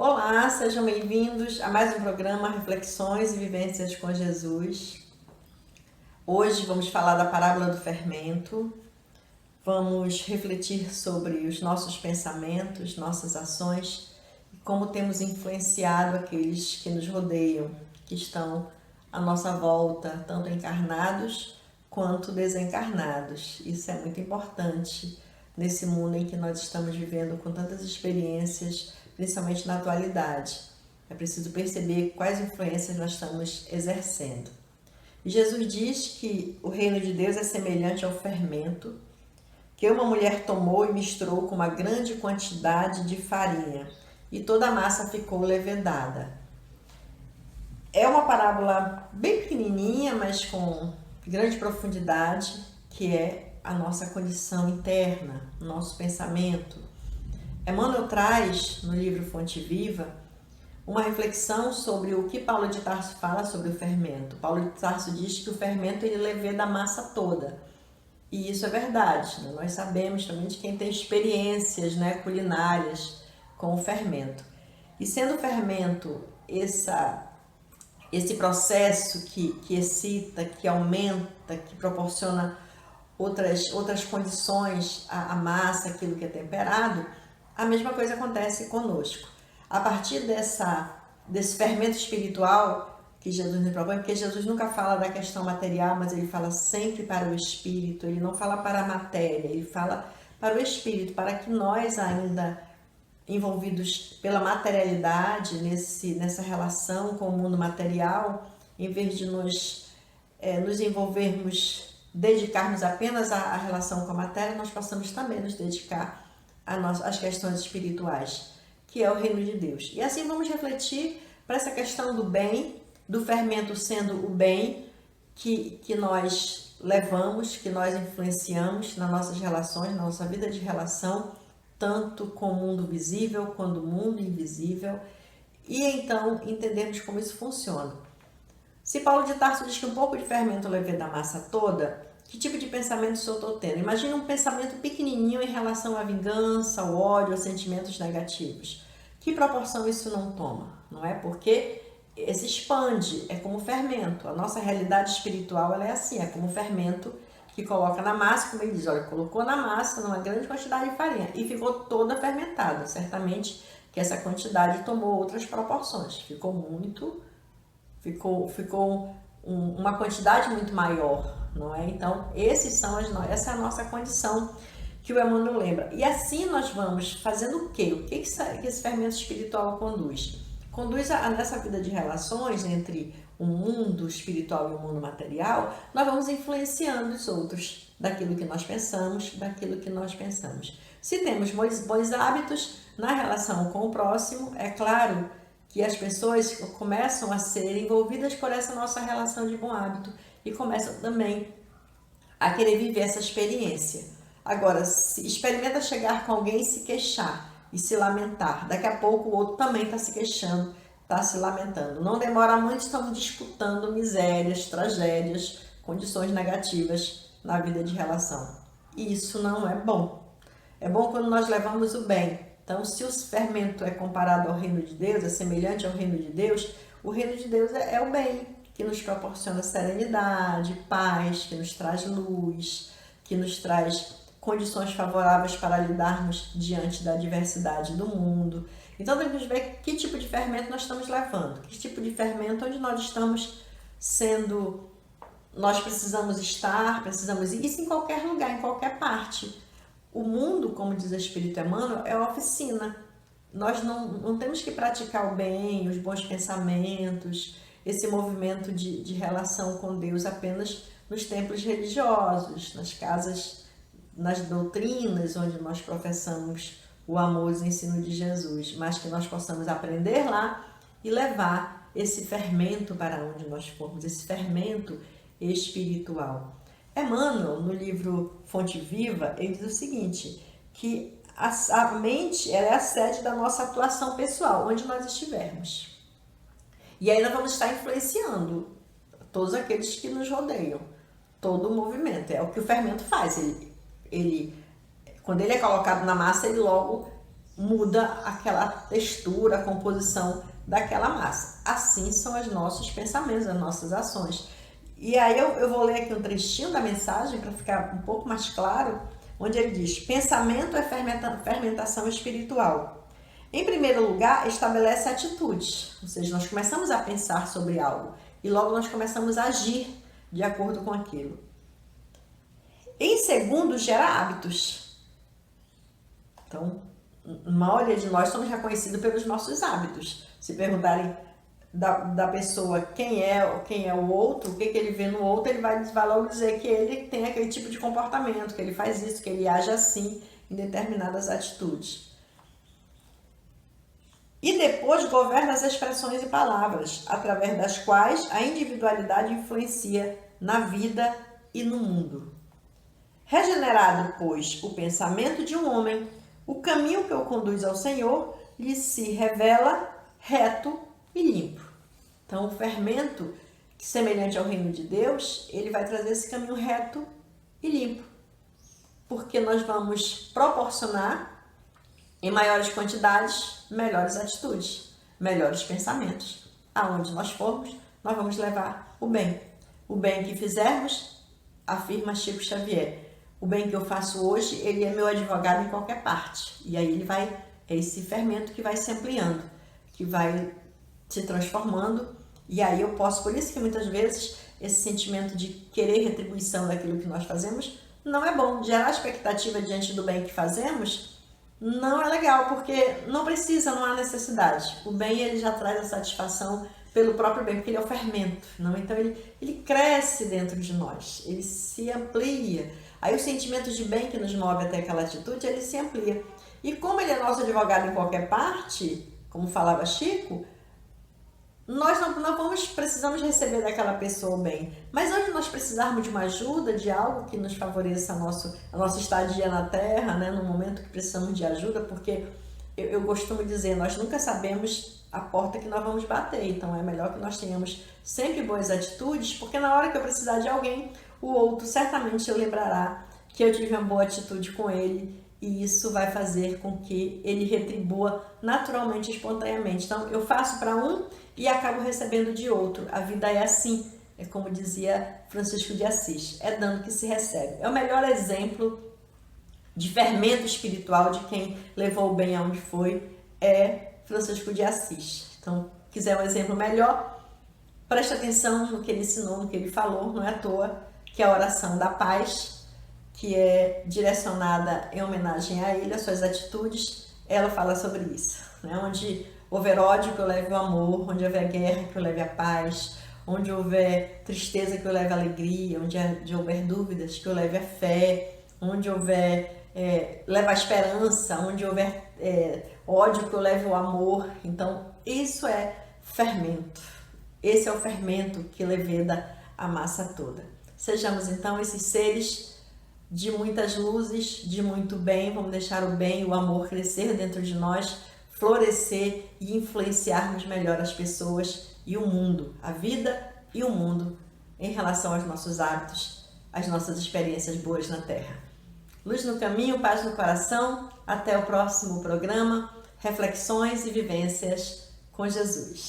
Olá, sejam bem-vindos a mais um programa Reflexões e Vivências com Jesus. Hoje vamos falar da parábola do fermento, vamos refletir sobre os nossos pensamentos, nossas ações e como temos influenciado aqueles que nos rodeiam, que estão à nossa volta, tanto encarnados quanto desencarnados. Isso é muito importante nesse mundo em que nós estamos vivendo com tantas experiências, principalmente na atualidade. É preciso perceber quais influências nós estamos exercendo. E Jesus diz que o reino de Deus é semelhante ao fermento que uma mulher tomou e misturou com uma grande quantidade de farinha, e toda a massa ficou levedada. É uma parábola bem pequenininha, mas com grande profundidade, que é a nossa condição interna, nosso pensamento. Emmanuel traz, no livro Fonte Viva, uma reflexão sobre o que Paulo de Tarso fala sobre o fermento. Paulo de Tarso diz que o fermento ele leveda a massa toda. E isso é verdade, né? Nós sabemos também de quem tem experiências, né, culinárias com o fermento. E sendo o fermento esse processo que excita, que aumenta, que proporciona outras condições à massa, aquilo que é temperado, a mesma coisa acontece conosco. A partir desse fermento espiritual que Jesus nos propõe, porque Jesus nunca fala da questão material, mas ele fala sempre para o espírito, ele não fala para a matéria, ele fala para o espírito, para que nós ainda envolvidos pela materialidade, nessa relação com o mundo material, em vez de nos envolvermos, dedicarmos apenas à relação com a matéria, nós possamos também nos dedicar às questões espirituais, que é o reino de Deus. E assim vamos refletir para essa questão do bem, do fermento sendo o bem que nós levamos, que nós influenciamos nas nossas relações, na nossa vida de relação, tanto com o mundo visível quanto o mundo invisível, e então entendermos como isso funciona. Se Paulo de Tarso diz que um pouco de fermento leveda a massa toda, que tipo de pensamento eu estou tendo? Imagina um pensamento pequenininho em relação à vingança, ao ódio, aos sentimentos negativos. Que proporção isso não toma? Não é? Porque se expande, é como fermento. A nossa realidade espiritual ela é assim, é como fermento que coloca na massa, como ele diz, olha, colocou na massa numa grande quantidade de farinha e ficou toda fermentada. Certamente que essa quantidade tomou outras proporções, ficou uma quantidade muito maior, não é? Então, essa é a nossa condição que o Emmanuel lembra. E assim nós vamos fazendo o quê? O que esse fermento espiritual conduz? Conduz nessa vida de relações entre o mundo espiritual e o mundo material, nós vamos influenciando os outros daquilo que nós pensamos, Se temos bons hábitos na relação com o próximo, é claro que as pessoas começam a ser envolvidas por essa nossa relação de bom hábito e começam também a querer viver essa experiência. Agora, se experimenta chegar com alguém e se queixar e se lamentar, daqui a pouco o outro também está se queixando, está se lamentando. Não demora muito, estamos disputando misérias, tragédias, condições negativas na vida de relação. E isso não é bom. É bom quando nós levamos o bem. Então, se o fermento é comparado ao reino de Deus, é semelhante ao reino de Deus, o reino de Deus é o bem, que nos proporciona serenidade, paz, que nos traz luz, que nos traz condições favoráveis para lidarmos diante da diversidade do mundo. Então, temos que ver que tipo de fermento nós estamos levando, que tipo de fermento onde nós estamos sendo, nós precisamos ir, isso em qualquer lugar, em qualquer parte. O mundo, como diz o Espírito Emmanuel, é uma oficina. Nós não temos que praticar o bem, os bons pensamentos, esse movimento de relação com Deus apenas nos templos religiosos, nas casas, nas doutrinas onde nós professamos o amor e o ensino de Jesus, mas que nós possamos aprender lá e levar esse fermento para onde nós formos, esse fermento espiritual. Emmanuel, no livro Fonte Viva, ele diz o seguinte, que a mente ela é a sede da nossa atuação pessoal, onde nós estivermos. E aí nós vamos estar influenciando todos aqueles que nos rodeiam, todo o movimento. É o que o fermento faz. Quando ele é colocado na massa, ele logo muda aquela textura, a composição daquela massa. Assim são os nossos pensamentos, as nossas ações. E aí eu vou ler aqui um trechinho da mensagem para ficar um pouco mais claro, onde ele diz: pensamento é fermentação espiritual. Em primeiro lugar, estabelece atitudes, ou seja, nós começamos a pensar sobre algo e logo nós começamos a agir de acordo com aquilo. Em segundo, gera hábitos. Então, a maioria de nós somos reconhecidos pelos nossos hábitos. Se perguntarem da pessoa quem é o outro, o que ele vê no outro, ele vai logo dizer que ele tem aquele tipo de comportamento, que ele faz isso, que ele age assim em determinadas atitudes. E depois governa as expressões e palavras, através das quais a individualidade influencia na vida e no mundo. Regenerado, pois, o pensamento de um homem, o caminho que o conduz ao Senhor lhe se revela reto e limpo. Então, o fermento, semelhante ao reino de Deus, ele vai trazer esse caminho reto e limpo, porque nós vamos proporcionar, em maiores quantidades, melhores atitudes, melhores pensamentos. Aonde nós formos, nós vamos levar o bem. O bem que fizermos, afirma Chico Xavier, o bem que eu faço hoje, ele é meu advogado em qualquer parte. E aí é esse fermento que vai se ampliando, que vai se transformando. E aí eu posso, por isso que muitas vezes esse sentimento de querer retribuição daquilo que nós fazemos não é bom. Gerar expectativa diante do bem que fazemos não é legal, porque não precisa, não há necessidade. O bem, ele já traz a satisfação pelo próprio bem, porque ele é o fermento, não? Então ele cresce dentro de nós, ele se amplia. Aí o sentimento de bem que nos move até aquela atitude, ele se amplia. E como ele é nosso advogado em qualquer parte, como falava Chico, nós não precisamos receber daquela pessoa o bem. Mas onde nós precisarmos de uma ajuda, de algo que nos favoreça a nossa estadia na Terra, né, no momento que precisamos de ajuda, porque eu costumo dizer, nós nunca sabemos a porta que nós vamos bater. Então é melhor que nós tenhamos sempre boas atitudes, porque na hora que eu precisar de alguém, o outro certamente lembrará que eu tive uma boa atitude com ele, e isso vai fazer com que ele retribua naturalmente, espontaneamente. Então, eu faço para um e acabo recebendo de outro. A vida é assim, é como dizia Francisco de Assis, é dando que se recebe. É o melhor exemplo de fermento espiritual de quem levou o bem aonde foi, é Francisco de Assis. Então, quiser um exemplo melhor, preste atenção no que ele ensinou, no que ele falou, não é à toa que a oração da paz, que é direcionada em homenagem a ele, as suas atitudes, ela fala sobre isso, né? Onde houver ódio, que eu leve o amor, onde houver guerra, que eu leve a paz, onde houver tristeza, que eu leve a alegria, onde houver dúvidas, que eu leve a fé, onde houver leve a esperança, onde houver ódio, que eu leve o amor. Então, isso é fermento. Esse é o fermento que leveda a massa toda. Sejamos, então, esses seres de muitas luzes, de muito bem. Vamos deixar o bem e o amor crescer dentro de nós, florescer e influenciarmos melhor as pessoas e o mundo, a vida e o mundo, em relação aos nossos hábitos, às nossas experiências boas na Terra. Luz no caminho, paz no coração. Até o próximo programa. Reflexões e vivências com Jesus.